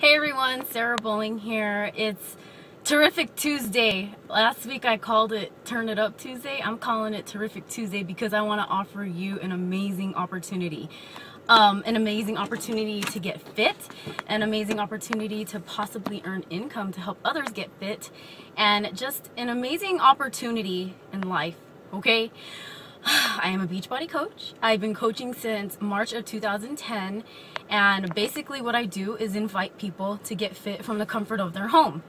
Hey everyone, Sarah Bowling here. It's Terrific Tuesday. Last week I called it Turn It Up Tuesday. I'm calling it Terrific Tuesday because I want to offer you an amazing opportunity. An amazing opportunity to get fit, an amazing opportunity to possibly earn income to help others get fit, and just an amazing opportunity in life, okay? I am a Beachbody coach. I've been coaching since March of 2010, and basically what I do is invite people to get fit from the comfort of their home.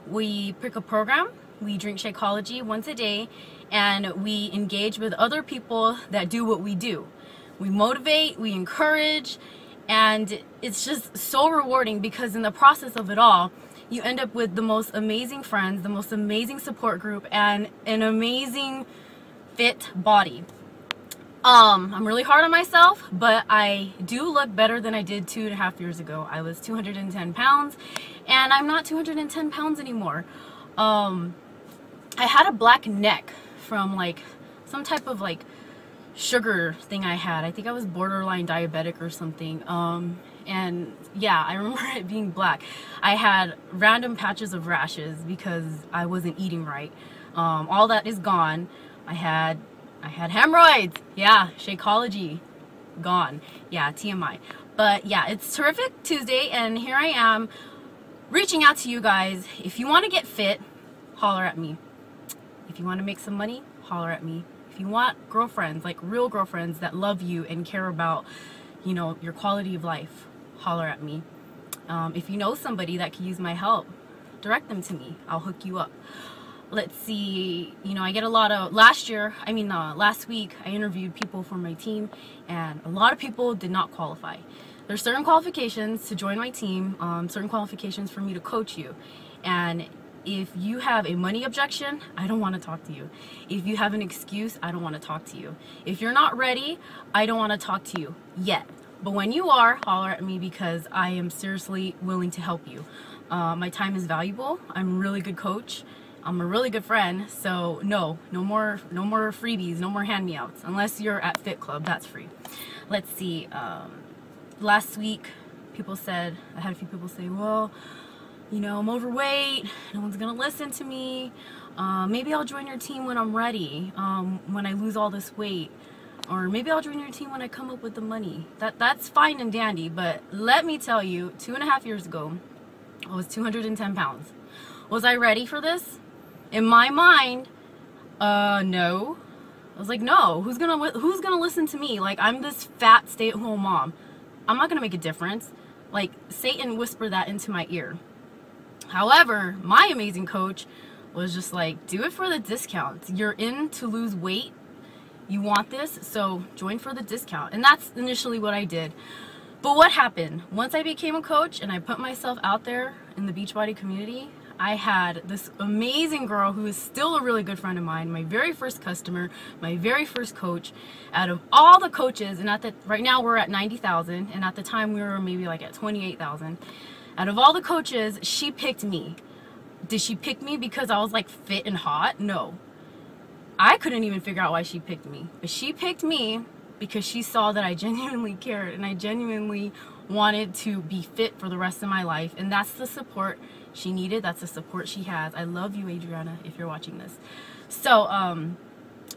We pick a program, we drink Shakeology once a day, and we engage with other people that do what we do. We motivate, we encourage, and it's just so rewarding because in the process of it all, you end up with the most amazing friends, the most amazing support group, and an amazing fit body. I'm really hard on myself, but I do look better than I did 2.5 years ago. I was 210 pounds, and I'm not 210 pounds anymore. I had a black neck from like some type of like sugar thing I had. I think I was borderline diabetic or something. And yeah, I remember it being black. I had random patches of rashes because I wasn't eating right. All that is gone. I had hemorrhoids. Yeah, Shakeology, gone. Yeah, TMI. But yeah, it's Terrific Tuesday, and here I am reaching out to you guys. If you want to get fit, holler at me. If you want to make some money, holler at me. If you want girlfriends, like real girlfriends that love you and care about, you know, your quality of life, holler at me. If you know somebody that could use my help, direct them to me. I'll hook you up. Let's see, you know, I get a lot of, last week I interviewed people for my team, and a lot of people did not qualify. There's certain qualifications to join my team, certain qualifications for me to coach you. And if you have a money objection, I don't want to talk to you. If you have an excuse, I don't want to talk to you. If you're not ready, I don't want to talk to you yet. But when you are, holler at me because I am seriously willing to help you. My time is valuable. I'm a really good coach. I'm a really good friend, so no more freebies, no more hand-me-outs, unless you're at Fit Club, that's free. Let's see, last week I had a few people say, well, you know, I'm overweight, no one's gonna listen to me, maybe I'll join your team when I'm ready, when I lose all this weight, or maybe I'll join your team when I come up with the money. That's fine and dandy, but let me tell you, 2.5 years ago, I was 210 pounds. Was I ready for this? In my mind, no. I was like, no, who's gonna listen to me? Like, I'm this fat stay-at-home mom. I'm not gonna make a difference. Like, Satan whispered that into my ear. However, my amazing coach was just like, do it for the discounts. You're in to lose weight. You want this, so join for the discount. And that's initially what I did. But what happened? Once I became a coach and I put myself out there in the Beachbody community, I had this amazing girl who is still a really good friend of mine, my very first customer, my very first coach. Out of all the coaches, and right now we're at 90,000, and at the time we were maybe like at 28,000. Out of all the coaches, she picked me. Did she pick me because I was like fit and hot? No. I couldn't even figure out why she picked me. But she picked me because she saw that I genuinely cared and I genuinely wanted to be fit for the rest of my life, and that's the support she needed. That's the support she has. I love you, Adriana, if you're watching this. So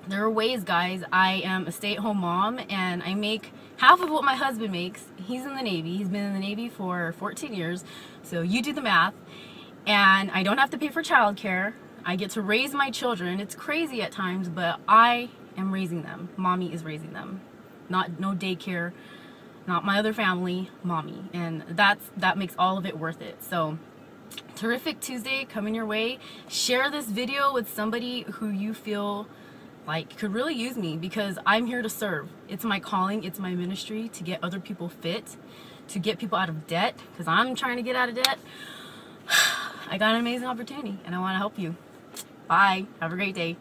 there are ways, guys. I am a stay-at-home mom, and I make half of what my husband makes. He's in the Navy. He's been in the Navy for 14 years, so you do the math. And I don't have to pay for childcare. I get to raise my children. It's crazy at times, but I am raising them. Mommy is raising them. No daycare, not my other family, mommy. And that makes all of it worth it. So Terrific Tuesday coming your way. Share this video with somebody who you feel like could really use me, because I'm here to serve. It's my calling, it's my ministry to get other people fit, to get people out of debt, because I'm trying to get out of debt. I got an amazing opportunity and I want to help you. Bye. Have a great day.